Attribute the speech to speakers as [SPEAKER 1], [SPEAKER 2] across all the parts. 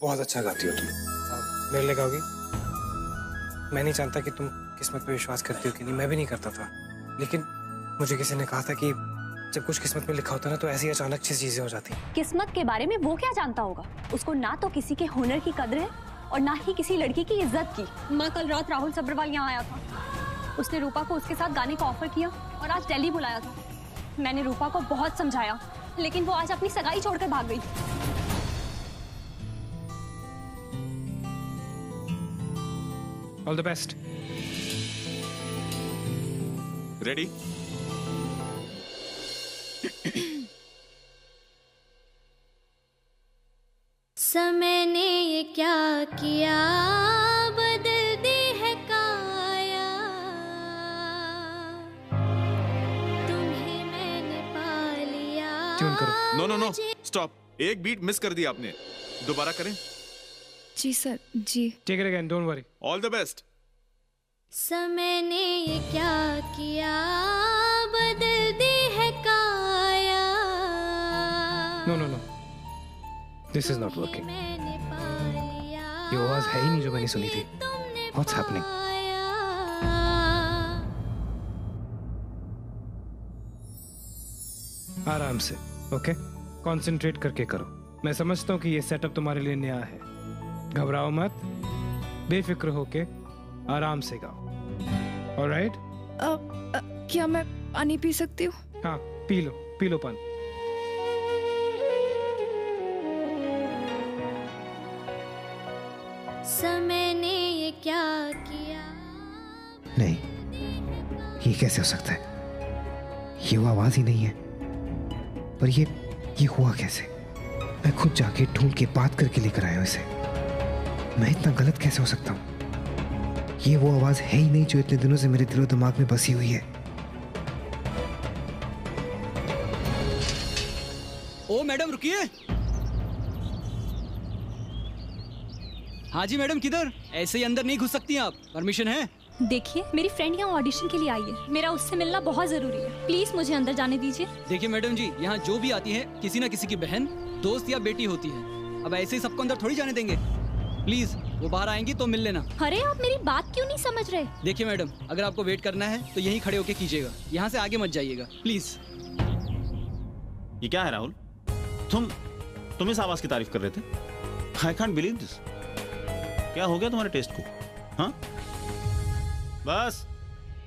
[SPEAKER 1] बहुत अच्छा गाती हो तुम। मेरे लिए गाओगी? मैं नहीं जानता कि तुम किस्मत पे विश्वास करती हो कि नहीं, मैं भी नहीं करता था, लेकिन मुझे किसी ने कहा था कि जब कुछ किस्मत में लिखा होता है ना तो ऐसी अचानक से चीजें हो जाती हैं।
[SPEAKER 2] किस्मत के बारे में वो क्या जानता होगा? उसको ना तो किसी के हुनर की कदर है और ना ही किसी लड़की की इज्जत की। मैं कल रात राहुल सब्रवाल यहाँ आया था, उसने रूपा को उसके साथ गाने का ऑफर किया और आज दिल्ली बुलाया था। मैंने रूपा को बहुत समझाया, लेकिन वो आज अपनी सगाई छोड़कर भाग गई।
[SPEAKER 1] All the best.
[SPEAKER 3] रेडी?
[SPEAKER 4] समय ने ये क्या किया, बदल दी है काया, तुम्हें मैंने पा लिया।
[SPEAKER 1] ट्यून करो।
[SPEAKER 3] No no no, stop. एक बीट मिस कर दिया आपने, दोबारा करें?
[SPEAKER 5] जी सर, जी।
[SPEAKER 1] Take it again, don't worry.
[SPEAKER 3] All the best.
[SPEAKER 4] समय ने ये क्या किया, बदल दी है काया।
[SPEAKER 1] No no no, this is not working.
[SPEAKER 4] मैंने पा लिया,
[SPEAKER 1] ये आवाज है ही नहीं जो मैंने सुनी थी। What's happening? आराम से, ओके? कंसंट्रेट करके करो। मैं समझता हूँ कि ये सेटअप तुम्हारे लिए नया है। घबराओ मत, बेफिक्र होके आराम से गाओ। ऑलराइट?
[SPEAKER 5] क्या मैं पानी पी सकती हूँ?
[SPEAKER 1] हाँ, पी लो पानी।
[SPEAKER 4] समय ने ये क्या किया।
[SPEAKER 6] नहीं, ये कैसे हो सकता है? ये वो आवाज ही नहीं है। पर ये हुआ कैसे? मैं खुद जाके ढूंढ के बात करके लेकर आया हूं इसे। मैं इतना गलत कैसे हो सकता हूँ? ये वो आवाज है ही नहीं जो इतने दिनों से मेरे दिलो दिमाग में बसी हुई है।
[SPEAKER 7] ओ मैडम रुकिए। हाँ जी मैडम, किधर? ऐसे ही अंदर नहीं घुस सकती आप, परमिशन है?
[SPEAKER 2] देखिए, मेरी फ्रेंड यहाँ ऑडिशन के लिए आई है, मेरा उससे मिलना बहुत जरूरी है। प्लीज मुझे अंदर जाने दीजिए।
[SPEAKER 7] देखिए मैडम जी, यहाँ जो भी आती है किसी ना किसी की बहन, दोस्त या बेटी होती है। अब ऐसे ही सबको अंदर थोड़ी जाने देंगे। प्लीज, वो बाहर आएंगी तो मिल लेना।
[SPEAKER 2] अरे आप मेरी बात क्यों नहीं समझ रहे?
[SPEAKER 7] देखिए मैडम, अगर आपको वेट करना है तो यहीं खड़े होके कीजिएगा, यहाँ से आगे मत जाइएगा प्लीज।
[SPEAKER 8] ये क्या है राहुल? तुम इस आवाज की तारीफ कर रहे थे? I can't believe this. क्या हो गया तुम्हारे टेस्ट को? हाँ, बस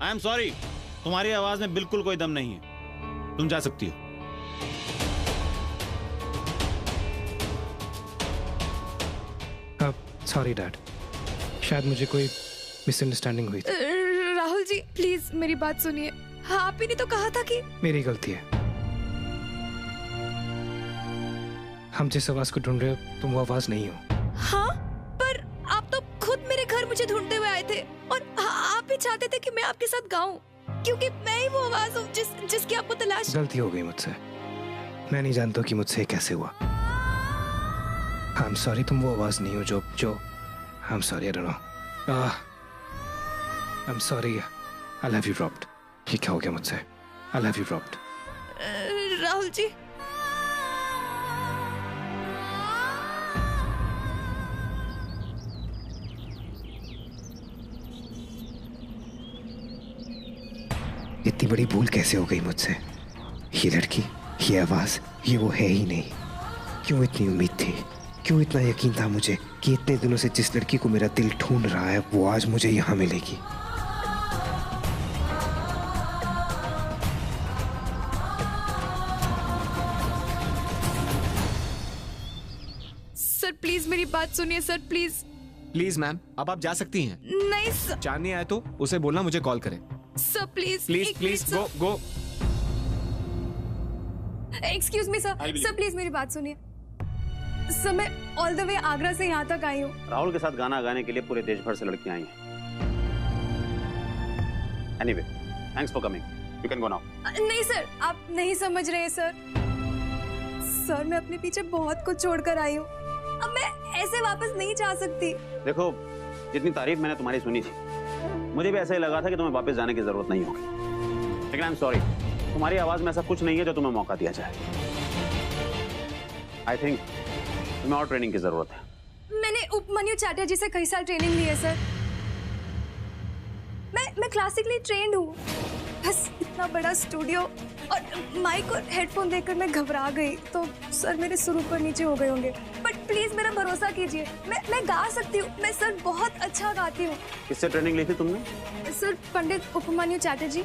[SPEAKER 8] आई एम सॉरी, तुम्हारी आवाज में बिल्कुल कोई दम नहीं है। तुम जा सकती हो।
[SPEAKER 1] सॉरी डैड, शायद मुझे कोई मिसअंडरस्टैंडिंग हुई थी।
[SPEAKER 5] राहुल जी प्लीज मेरी बात सुनिए। हाँ, आप ही ने तो कहा था कि
[SPEAKER 1] मेरी गलती है। हम जिस आवाज को ढूंढ रहे हो, तुम वो आवाज नहीं हो।
[SPEAKER 5] हाँ, पर आप तो खुद मेरे घर मुझे ढूंढते हुए आए थे और आप भी चाहते थे कि मैं आपके साथ गाऊं, क्योंकि मैं ही वो आवाज हूँ जिसकी आपको तलाश।
[SPEAKER 1] गलती हो गई मुझसे। मैं नहीं जानता कि मुझसे कैसे हुआ। आई एम सॉरी, तुम वो आवाज नहीं हो जो I am sorry, I don't know. I am sorry, I love you robbed. ये क्या हो गया मुझसे? I love you robbed.
[SPEAKER 5] Rahul ji,
[SPEAKER 6] इतनी बड़ी भूल कैसे हो गई मुझसे? ये लड़की, ये आवाज, ये वो है ही नहीं। क्यों इतनी उम्मीद थी? क्यों इतना यकीन था मुझे कि इतने दिनों से जिस लड़की को मेरा दिल ढूंढ रहा है वो आज मुझे यहाँ मिलेगी?
[SPEAKER 5] सर प्लीज मेरी बात सुनिए सर, प्लीज।
[SPEAKER 9] प्लीज मैम, अब आप जा सकती हैं।
[SPEAKER 5] नहीं सर।
[SPEAKER 9] जाननी आए तो उसे बोलना मुझे कॉल करें।
[SPEAKER 5] Sir please
[SPEAKER 9] please please go go.
[SPEAKER 5] Excuse me sir, sir please मेरी बात सुनिए। सर मैं ऑल द वे आगरा से यहाँ तक आई हूँ।
[SPEAKER 8] राहुल के साथ गाना गाने के लिए पूरे देश भर से लड़कियां आई हैं। Anyway, thanks for coming, you can go now.
[SPEAKER 5] नहीं सर, आप नहीं समझ रहे सर। सर मैं अपने पीछे बहुत कुछ छोड़कर आई हूँ, अब मैं ऐसे वापस नहीं जा सकती।
[SPEAKER 8] देखो, जितनी तारीफ मैंने तुम्हारी सुनी थी, मुझे भी ऐसा ही लगा था कि तुम्हें वापस जाने की जरूरत नहीं होगी। लेकिन आई एम सॉरी, तुम्हारी आवाज में ऐसा कुछ नहीं है जो तुम्हें मौका दिया जाए। आई थिंक तुम्हें और ट्रेनिंग की जरूरत है।
[SPEAKER 5] उपमन्यु चैटर्जी से कई साल ट्रेनिंग ली है सर। मैं क्लासिकली ट्रेंड हूँ। बस इतना बड़ा स्टूडियो और माइक और हेडफोन देखकर मैं घबरा गई, तो सर मेरे सुर ऊपर नीचे हो गए होंगे। बट प्लीज मेरा भरोसा कीजिए, मैं गा सकती हूँ। मैं सर बहुत अच्छा गाती हूँ।
[SPEAKER 8] किससे ट्रेनिंग ली थी तुमने?
[SPEAKER 5] सर पंडित उपमन्यु चैटर्जी।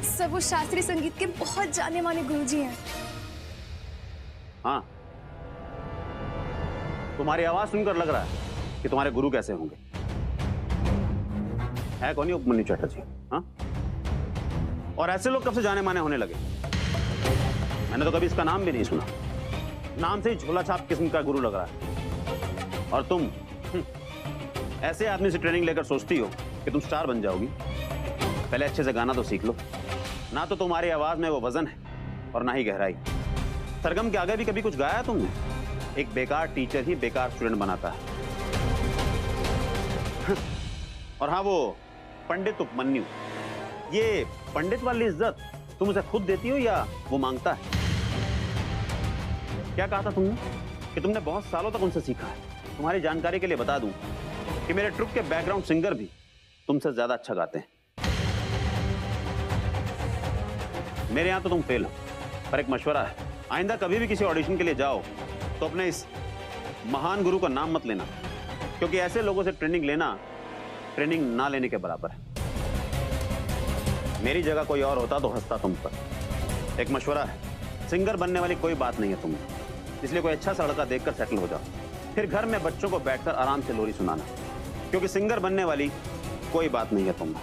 [SPEAKER 5] सर वो शास्त्रीय संगीत के बहुत जाने माने गुरुजी हैं।
[SPEAKER 8] हाँ, तुम्हारी आवाज सुनकर लग रहा है कि तुम्हारे गुरु कैसे होंगे। है कौन ये उपमन्यु चैटर्जी? हाँ, और ऐसे लोग कब से जाने माने होने लगे? मैंने तो कभी इसका नाम भी नहीं सुना। नाम से ही झोला छाप किस्म का गुरु लग रहा है। और तुम ऐसे आदमी से ट्रेनिंग लेकर सोचती हो कि तुम स्टार बन जाओगी। पहले अच्छे से गाना तो सीख लो। ना तो तुम्हारी आवाज में वो वजन है और ना ही गहराई। सरगम के आगे भी कभी कुछ गाया तुमने? एक बेकार टीचर ही बेकार स्टूडेंट बनाता है। और हाँ, वो पंडित उपमन्यु, ये पंडित वाली इज्जत तुम उसे खुद देती हो या वो मांगता है? क्या कहा था तुमने कि तुमने बहुत सालों तक उनसे सीखा है? तुम्हारी जानकारी के लिए बता दूं कि मेरे ट्रुप के बैकग्राउंड सिंगर भी तुमसे ज्यादा अच्छा गाते हैं। मेरे यहां तो तुम फेल हो, पर एक मशवरा है, आइंदा कभी भी किसी ऑडिशन के लिए जाओ तो अपने इस महान गुरु का नाम मत लेना, क्योंकि ऐसे लोगों से ट्रेनिंग लेना ट्रेनिंग ना लेने के बराबर है। मेरी जगह कोई और होता तो हंसता तुम पर। एक मशवरा है, सिंगर बनने वाली कोई बात नहीं है तुम, इसलिए कोई अच्छा सा लड़का देखकर सेटल हो जाओ, फिर घर में बच्चों को बैठकर आराम से लोरी सुनाना, क्योंकि सिंगर बनने वाली कोई बात नहीं है तुम।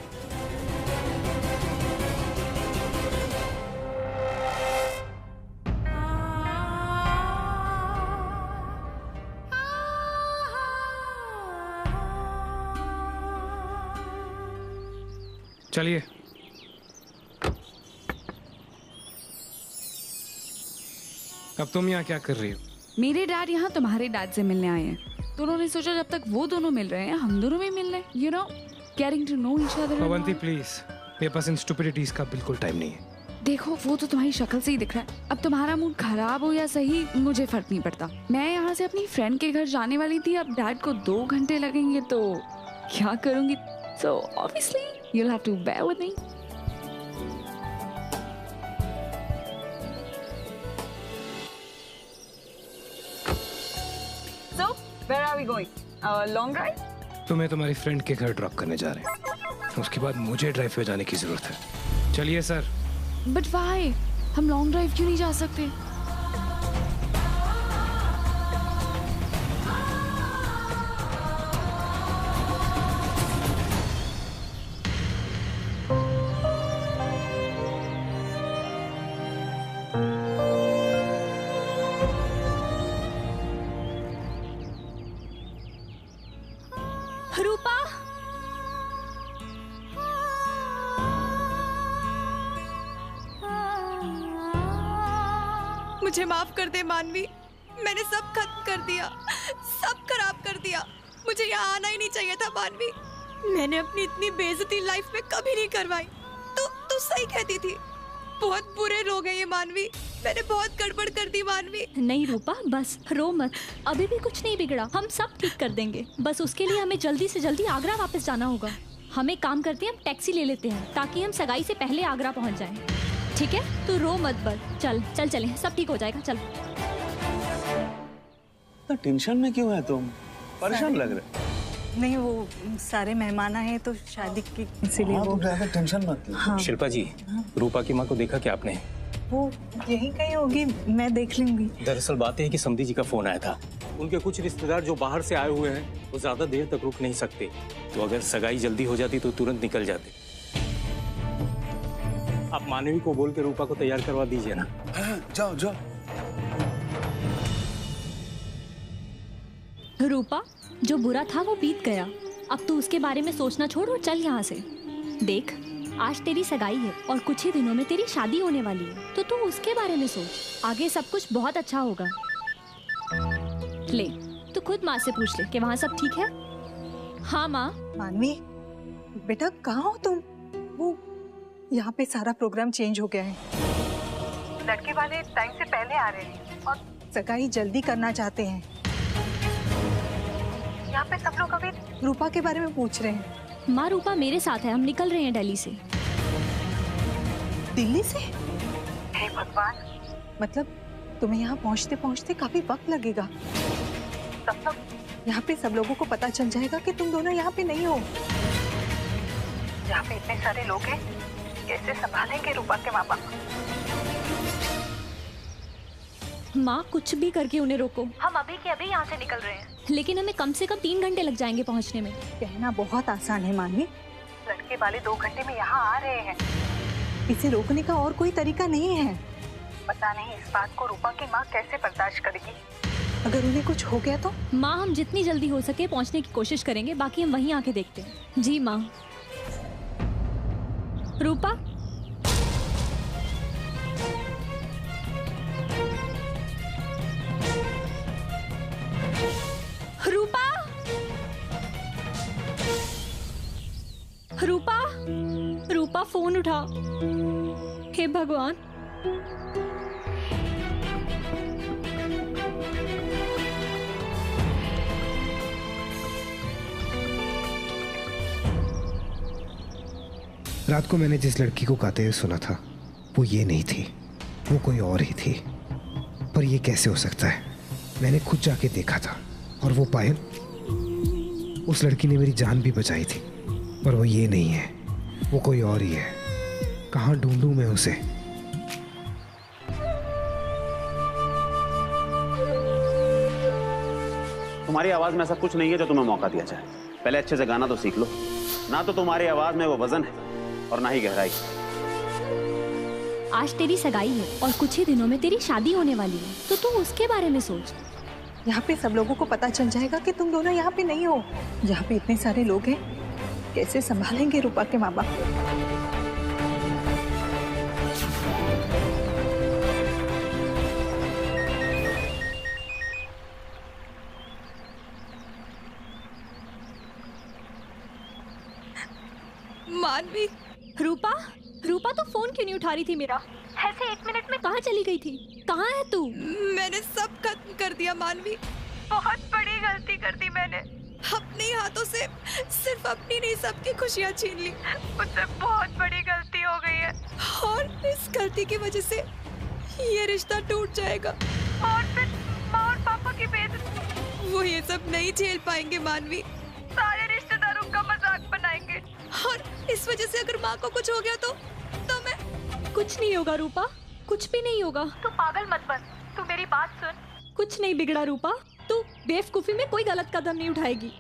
[SPEAKER 1] चलिए। अब तुम यहाँ क्या कर रही हो?
[SPEAKER 10] मेरे डैड यहाँ तुम्हारे डैड से मिलने आए हैं, तो उन्होंने सोचा जब तक वो दोनों मिल रहे हैं हम दोनों भी मिल लें, you know, getting to know each other.
[SPEAKER 1] Avanti please, मेरे पास इन स्टुपिडिटीज का बिल्कुल टाइम नहीं है।
[SPEAKER 10] देखो, वो तो तुम्हारी शक्ल से ही दिख रहा है। अब तुम्हारा मूड खराब हो या सही मुझे फर्क नहीं पड़ता। मैं यहाँ से अपनी फ्रेंड के घर जाने वाली थी, अब डैड को 2 घंटे लगेंगे तो क्या करूँगी? So obviously you'll have to bear with me.
[SPEAKER 11] So where are we going? Long drive?
[SPEAKER 1] तुम्हें तुम्हारी फ्रेंड के घर ड्रॉप करने जा रहे हैं, उसके बाद मुझे ड्राइव पे जाने की जरूरत है। चलिए सर।
[SPEAKER 10] But why? हम लॉन्ग ड्राइव क्यों नहीं जा सकते?
[SPEAKER 2] रूपा,
[SPEAKER 5] मुझे माफ कर दे मानवी, मैंने सब खत्म कर दिया, सब खराब कर दिया। मुझे यहाँ आना ही नहीं चाहिए था मानवी। मैंने अपनी इतनी बेइज्जती लाइफ में कभी नहीं करवाई। तू सही कहती थी, बहुत बुरे लोग हैं ये मानवी। मैंने बहुत गड़बड़ कर दी मानवी।
[SPEAKER 2] नहीं रूपा, बस रो मत, अभी भी कुछ नहीं बिगड़ा, हम सब ठीक कर देंगे। बस उसके लिए हमें जल्दी से जल्दी आगरा वापस जाना होगा। हम एक काम करते हैं, हम टैक्सी ले लेते हैं ताकि हम सगाई से पहले आगरा पहुंच जाएं। ठीक है, तू रो मत बस, चल चलें, सब ठीक हो जाएगा। चल।
[SPEAKER 12] तो टेंशन में क्यों है तुम? परेशान लग रहे।
[SPEAKER 11] नहीं, वो सारे मेहमान आए तो शादी की, इसीलिए वो
[SPEAKER 12] ज्यादा टेंशन मत लो।
[SPEAKER 11] हाँ।
[SPEAKER 9] शिल्पा जी, रूपा की माँ को देखा क्या आपने?
[SPEAKER 11] वो यहीं कहीं होगी, मैं देख लूंगी।
[SPEAKER 9] दरअसल बात है कि समधी जी का फोन आया था। उनके कुछ रिश्तेदार जो बाहर से आए हुए हैं वो ज्यादा देर तक रुक नहीं सकते, तो अगर सगाई जल्दी हो जाती तो तुरंत निकल जाते। आप मानवी को बोल के रूपा को तैयार करवा दीजिए ना।
[SPEAKER 12] जाओ जाओ।
[SPEAKER 2] रूपा, जो बुरा था वो बीत गया, अब तू उसके बारे में सोचना छोड़ और चल यहाँ से। देख, आज तेरी सगाई है और कुछ ही दिनों में तेरी शादी होने वाली है, तो तू उसके बारे में सोच। आगे सब कुछ बहुत अच्छा होगा। ले, तू खुद माँ से पूछ ले कि वहाँ सब ठीक है। हाँ माँ।
[SPEAKER 11] मानवी बेटा, कहाँ हो तुम? वो यहाँ पे सारा प्रोग्राम चेंज हो गया है। लड़के वाले टाइम से पहले आ रहे हैं और सगाई जल्दी करना चाहते हैं। यहाँ पे सब लोग अभी रूपा के बारे में पूछ रहे हैं।
[SPEAKER 2] माँ रूपा मेरे साथ है, हम निकल रहे हैं दिल्ली से।
[SPEAKER 11] दिल्ली से? हे भगवान, मतलब तुम्हें यहाँ पहुँचते पहुँचते काफी वक्त लगेगा। तब तक यहाँ पे सब लोगों को पता चल जाएगा कि तुम दोनों यहाँ पे नहीं हो। यहाँ पे इतने सारे लोग हैं, कैसे संभालेंगे रूपा के माँ बाप?
[SPEAKER 2] माँ कुछ भी करके उन्हें रोको।
[SPEAKER 5] हम अभी के अभी यहाँ से निकल रहे हैं।
[SPEAKER 2] लेकिन हमें कम से कम 3 घंटे लग जाएंगे पहुँचने में।
[SPEAKER 11] कहना बहुत आसान है मानवी, लड़के वाले 2 घंटे में यहाँ आ रहे हैं। इसे रोकने का और कोई तरीका नहीं है। पता नहीं इस बात को रूपा की माँ कैसे बर्दाश्त करेगी। अगर उन्हें कुछ हो गया तो?
[SPEAKER 2] माँ हम जितनी जल्दी हो सके पहुँचने की कोशिश करेंगे, बाकी हम वहीं आके देखते हैं। जी माँ। रूपा रूपा रूपा रूपा फोन उठा। हे भगवान।
[SPEAKER 6] रात को मैंने जिस लड़की को गाते हुए सुना था वो ये नहीं थी, वो कोई और ही थी। पर ये कैसे हो सकता है? मैंने खुद जाके देखा था और वो पायल, उस लड़की ने मेरी जान भी बचाई थी। पर वो ये नहीं है, वो कोई और ही है। कहाँ ढूंढूं मैं उसे?
[SPEAKER 8] तुम्हारी आवाज में ऐसा कुछ नहीं है जो तुम्हें मौका दिया जाए। पहले अच्छे से गाना तो सीख लो। ना तो तुम्हारी आवाज में वो वजन है और ना ही गहराई।
[SPEAKER 2] आज तेरी सगाई है और कुछ ही दिनों में तेरी शादी होने वाली है, तो तू उसके बारे में सोच।
[SPEAKER 11] यहाँ पे सब लोगों को पता चल जाएगा कि तुम दोनों यहाँ पे नहीं हो। यहाँ पे इतने सारे लोग हैं, कैसे संभालेंगे रूपा के माँ बाप?
[SPEAKER 5] मानवी।
[SPEAKER 2] रूपा रूपा तो फोन क्यों नहीं उठा रही थी मेरा?
[SPEAKER 5] ऐसे 1 मिनट में
[SPEAKER 2] कहाँ चली गई थी? कहाँ है तू?
[SPEAKER 5] मैंने सब खत्म कर दिया मानवी। बहुत बड़ी गलती कर दी मैंने। अपने हाथों से सिर्फ अपनी नहीं सबकी खुशियाँ छीन ली। मुझसे बहुत बड़ी गलती हो गई है और इस गलती की वजह से ये रिश्ता टूट जाएगा और फिर माँ और पापा की बेइज्जती। वो ये सब नहीं झेल पाएंगे मानवी। सारे रिश्तेदारों का मजाक बनाएंगे और इस वजह से अगर माँ को कुछ हो गया तो मैं।
[SPEAKER 2] कुछ नहीं होगा रूपा, कुछ भी नहीं होगा।
[SPEAKER 5] तू पागल मत बन, तू मेरी बात सुन।
[SPEAKER 2] कुछ नहीं बिगड़ा रूपा, तू बेवकूफी में कोई गलत कदम नहीं उठाएगी।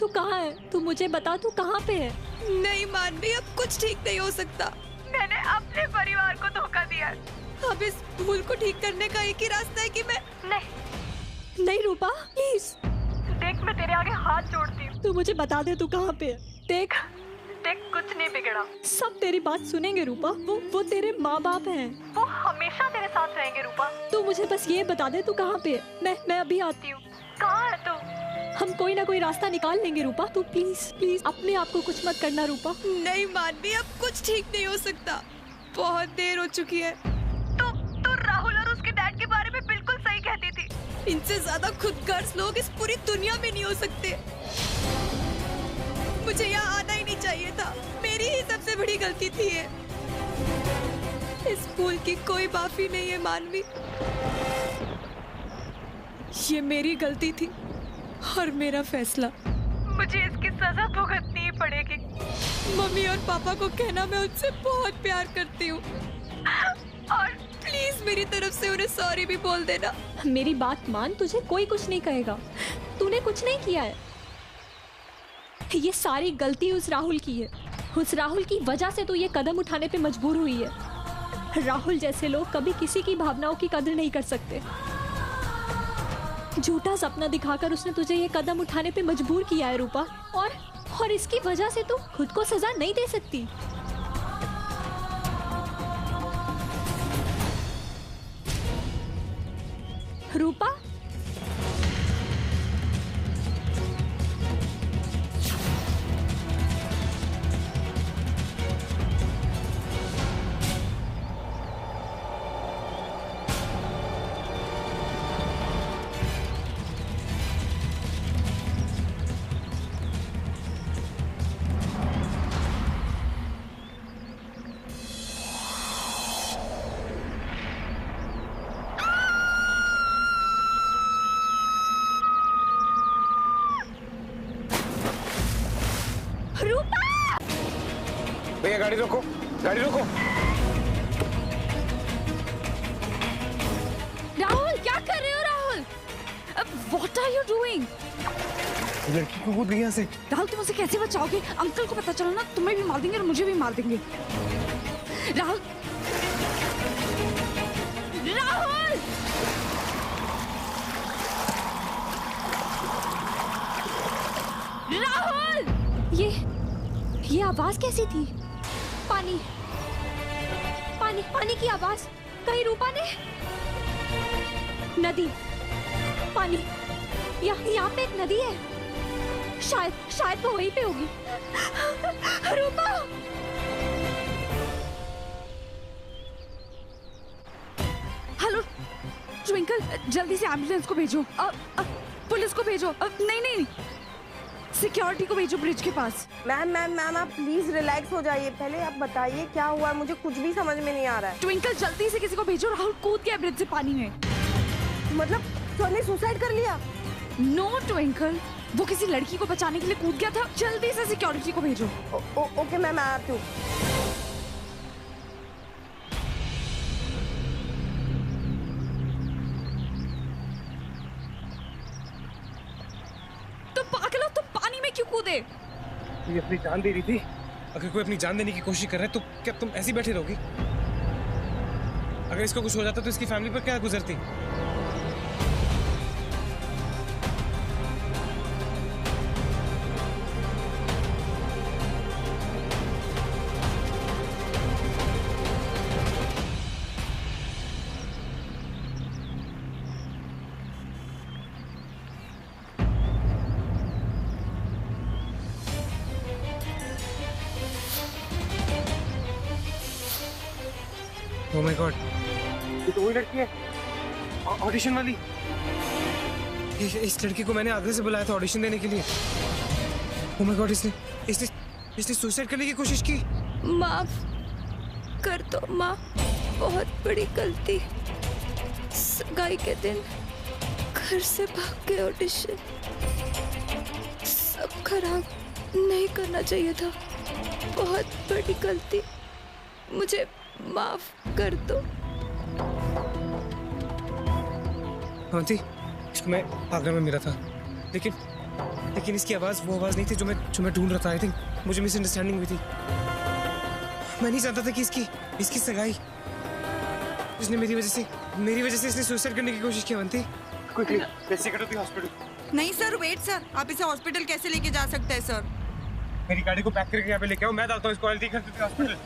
[SPEAKER 2] तू कहाँ है? तू मुझे बता, तू कहाँ पे है?
[SPEAKER 5] नहीं मानवी, अब कुछ ठीक नहीं हो सकता। मैंने अपने परिवार को धोखा दिया है। अब इस भूल को ठीक करने का एक ही रास्ता है कि मैं
[SPEAKER 2] नहीं रूपा प्लीज
[SPEAKER 5] देख, मैं तेरे आगे हाथ जोड़ती हूँ।
[SPEAKER 2] तू मुझे बता दे तू कहाँ पे है। देख
[SPEAKER 5] कुछ नहीं बिगड़ा।
[SPEAKER 2] सब तेरी बात सुनेंगे रूपा। वो तेरे माँ बाप हैं।
[SPEAKER 5] वो हमेशा तेरे साथ रहेंगे रूपा।
[SPEAKER 2] तू मुझे बस ये बता दे तू कहाँ पे है। मैं अभी आती हूँ।
[SPEAKER 5] कहाँ है तू?
[SPEAKER 2] हम कोई ना कोई रास्ता निकाल लेंगे रूपा। तू प्लीज अपने आप को कुछ मत करना रूपा।
[SPEAKER 5] नहीं मानवी, अब कुछ ठीक नहीं हो सकता। बहुत देर हो चुकी है। तू राहुल और उसके डैड के बारे में बिल्कुल सही कहती थी। इनसे ज्यादा खुदगर्ज लोग इस पूरी दुनिया में नहीं हो सकते। मुझे यहाँ आना ही नहीं चाहिए था। मेरी ही सबसे बड़ी गलती थी ये। इस भूल की कोई माफी नहीं है मानवी। ये मेरी गलती थी और मेरा फैसला। मुझे इसकी सजा भुगतनी ही पड़ेगी। मम्मी और पापा को कहना मैं उनसे बहुत प्यार करती हूँ और प्लीज मेरी तरफ से उन्हें सॉरी भी बोल देना।
[SPEAKER 2] मेरी बात मान, तुझे कोई कुछ नहीं कहेगा। तूने कुछ नहीं किया है। ये सारी गलती उस राहुल की है। उस राहुल की वजह से तू ये कदम उठाने पे मजबूर हुई है। राहुल जैसे लोग कभी किसी की भावनाओं की कदर नहीं कर सकते। झूठा सपना दिखाकर उसने तुझे ये कदम उठाने पे मजबूर किया है रूपा, और इसकी वजह से तू खुद को सजा नहीं दे सकती। रूपा
[SPEAKER 6] भैया गाड़ी रोको, गाड़ी रोको।
[SPEAKER 10] राहुल क्या कर रहे हो Rahul? What are you doing?
[SPEAKER 6] लड़की को कूद गई यहाँ से।
[SPEAKER 10] राहुल तुम उसे कैसे बचाओगे? अंकल को पता चला ना तुम्हें भी मार देंगे और मुझे भी मार देंगे। राहुल राहुल राहुल
[SPEAKER 2] ये आवाज कैसी थी? पानी पानी पानी की आवाज। कहीं रूपा ने? नदी, पानी, यहाँ पे एक नदी है। शायद वो वहीं पे होगी। रूपा!
[SPEAKER 10] हेलो ट्विंकल, जल्दी से एम्बुलेंस को भेजो। पुलिस को भेजो। नहीं, सिक्योरिटी को भेजो ब्रिज के पास।
[SPEAKER 13] मैम आप प्लीज रिलैक्स हो जाइए। पहले आप बताइए क्या हुआ, मुझे कुछ भी समझ में नहीं आ रहा है।
[SPEAKER 10] ट्विंकल जल्दी से किसी को भेजो, राहुल कूद गया ब्रिज से पानी में।
[SPEAKER 13] मतलब सर ने सुसाइड कर लिया?
[SPEAKER 10] नो ट्विंकल, वो किसी लड़की को बचाने के लिए कूद गया था। जल्दी से सिक्योरिटी को भेजो।
[SPEAKER 13] ओके मैम, मैं आती हूँ।
[SPEAKER 10] तुम पागल हो, तुम पानी में क्यों कूदे?
[SPEAKER 6] ये अपनी जान दे रही थी। अगर कोई अपनी जान देने की कोशिश कर रहा है तो क्या तुम ऐसी बैठे रहोगी? अगर इसको कुछ हो जाता तो इसकी फैमिली पर क्या गुजरती? Oh my God, ये तो वही लड़की है ऑडिशन वाली। इस लड़की को मैंने आगरे से बुलाया था ऑडिशन देने के लिए। Oh my God, इसने सुसाइड करने की कोशिश की।
[SPEAKER 5] माफ कर दो माँ, बहुत बड़ी गलती। सगाई के दिन घर से भाग के ऑडिशन, सब खराब नहीं करना चाहिए था। बहुत बड़ी गलती, मुझे माफ कर दो।
[SPEAKER 6] आंटी, इसको मैं आगरा में मिला था, लेकिन इसकी आवाज वो आवाज नहीं थी जो मैं ढूंढ रहा था। आई थिंक मुझे मिसअंडरस्टैंडिंग हुई थी। मैं नहीं जानता था कि इसकी सगाई इसने मेरी वजह से इसने सुसाइड करने की कोशिश की। Aunty quickly let's take her to the hospital.
[SPEAKER 14] नहीं सर, वेट सर, आप इसे हॉस्पिटल कैसे लेके जा सकते हैं सर?
[SPEAKER 6] मेरी गाड़ी को पैक करके यहाँ पे लेके आओ, मैं डालता हूँ इसको hospital.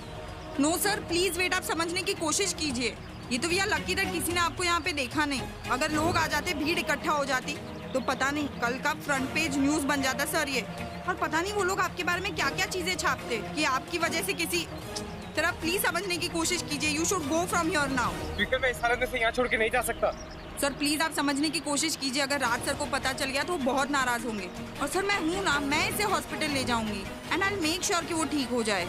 [SPEAKER 14] No sir please wait, आप समझने की कोशिश कीजिए। ये तो भैया लकी दैट किसी ने आपको यहाँ पे देखा नहीं। अगर लोग आ जाते, भीड़ इकट्ठा हो जाती तो पता नहीं कल का फ्रंट पेज न्यूज बन जाता सर ये। और पता नहीं वो लोग आपके बारे में क्या क्या चीजें छापते कि आपकी वजह से किसी तरह। प्लीज समझने की कोशिश कीजिए। You should go from here now.
[SPEAKER 6] मैं इस हालत में से यहाँ छोड़ के नहीं जा सकता।
[SPEAKER 14] सर प्लीज आप समझने की कोशिश कीजिए। अगर राज सर को पता चल गया तो वो बहुत नाराज होंगे। और सर मैं हूँ ना, मैं इसे हॉस्पिटल ले जाऊंगी and I will make sure कि वो ठीक हो जाए।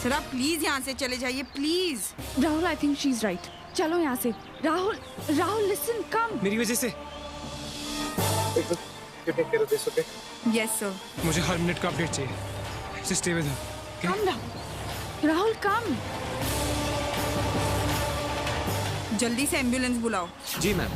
[SPEAKER 14] सर आप प्लीज यहाँ से चले जाइए please.
[SPEAKER 10] Rahul I think she is right, चलो यहाँ से। Rahul listen, come.
[SPEAKER 6] मेरी वजह से take care of this, okay?
[SPEAKER 14] Yes sir.
[SPEAKER 6] मुझे हर मिनट का अपडेट चाहिए। Just stay with him.
[SPEAKER 10] Come Rahul, come.
[SPEAKER 14] जल्दी से एम्बुलेंस बुलाओ।
[SPEAKER 1] जी मैम।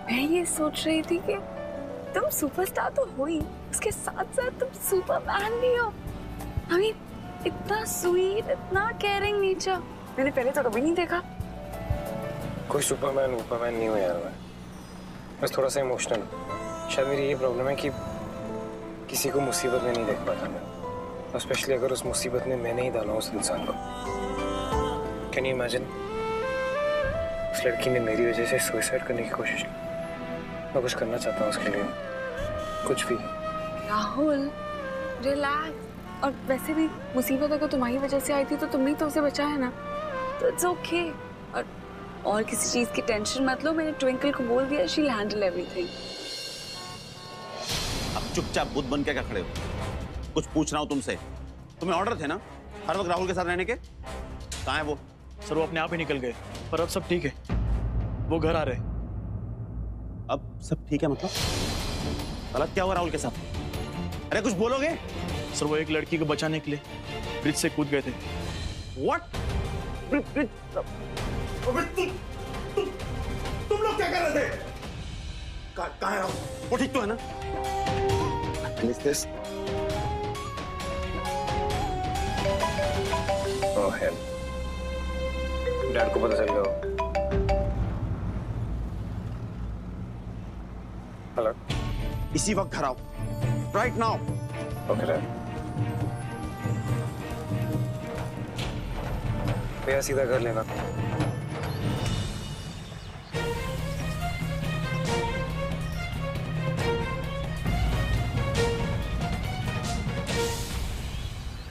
[SPEAKER 10] मैं ये सोच रही थी कि तुम सुपरस्टार तो हो ही, उसके साथ साथ तुम सुपरमैन भी हो। I इतना स्वीट, इतना केयरिंग नेचर मैंने पहले तो कभी नहीं देखा।
[SPEAKER 6] कोई सुपरमैन नहीं हो यार, मैं बस थोड़ा सा इमोशनल। शायद मेरी ये प्रॉब्लम है कि किसी को मुसीबत में नहीं देख पाता मैं, और स्पेशली अगर उस मुसीबत में मैंने ही डाला उस इंसान को। कैन यू इमेजिन, उस लड़की ने मेरी वजह से सुसाइड करने की कोशिश की। मैं कुछ करना चाहता हूँ उसके लिए, कुछ भी।
[SPEAKER 10] राहुल रिलैक्स। और वैसे भी मुसीबत अगर तुम्हारी वजह से आई थी तो तुमने तो उसे बचाया ना, तो इट्स ओके। और किसी चीज की टेंशन मत लो, मैंने ट्विंकल को बोल दिया, शी विल हैंडल एवरीथिंग।
[SPEAKER 8] चुपचाप बुद्ध बन के क्या खड़े हो? कुछ पूछ रहा हूँ तुमसे। तुम्हें ऑर्डर थे ना हर वक्त राहुल के साथ रहने के? कहाँ है वो?
[SPEAKER 15] सर वो अपने आप ही निकल गए, पर अब सब ठीक है, वो घर आ रहे हैं।
[SPEAKER 8] अब सब ठीक है मतलब? गलत क्या हुआ राहुल के साथ? अरे कुछ बोलोगे?
[SPEAKER 15] सर वो एक लड़की को बचाने के लिए ब्रिज से कूद गए थे।
[SPEAKER 8] What? तुम लोग क्या कर रहे थे? कहाँ है राहुल? वो ठीक तो है ना?
[SPEAKER 1] Is this? Oh hell. Dad को पता चल गया। हेलो।
[SPEAKER 8] इसी वक्त घर आओ। Right now.
[SPEAKER 1] Okay dad. भैया सीधा घर लेना।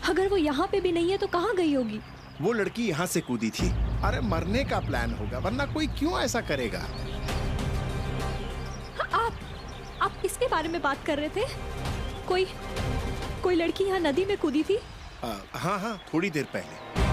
[SPEAKER 2] अगर वो यहाँ पे भी नहीं है तो कहाँ गई होगी?
[SPEAKER 16] वो लड़की यहाँ से कूदी थी। अरे मरने का प्लान होगा, वरना कोई क्यों ऐसा करेगा?
[SPEAKER 2] आप किसके बारे में बात कर रहे थे? कोई लड़की यहाँ नदी में कूदी थी?
[SPEAKER 16] हाँ हाँ, थोड़ी देर पहले।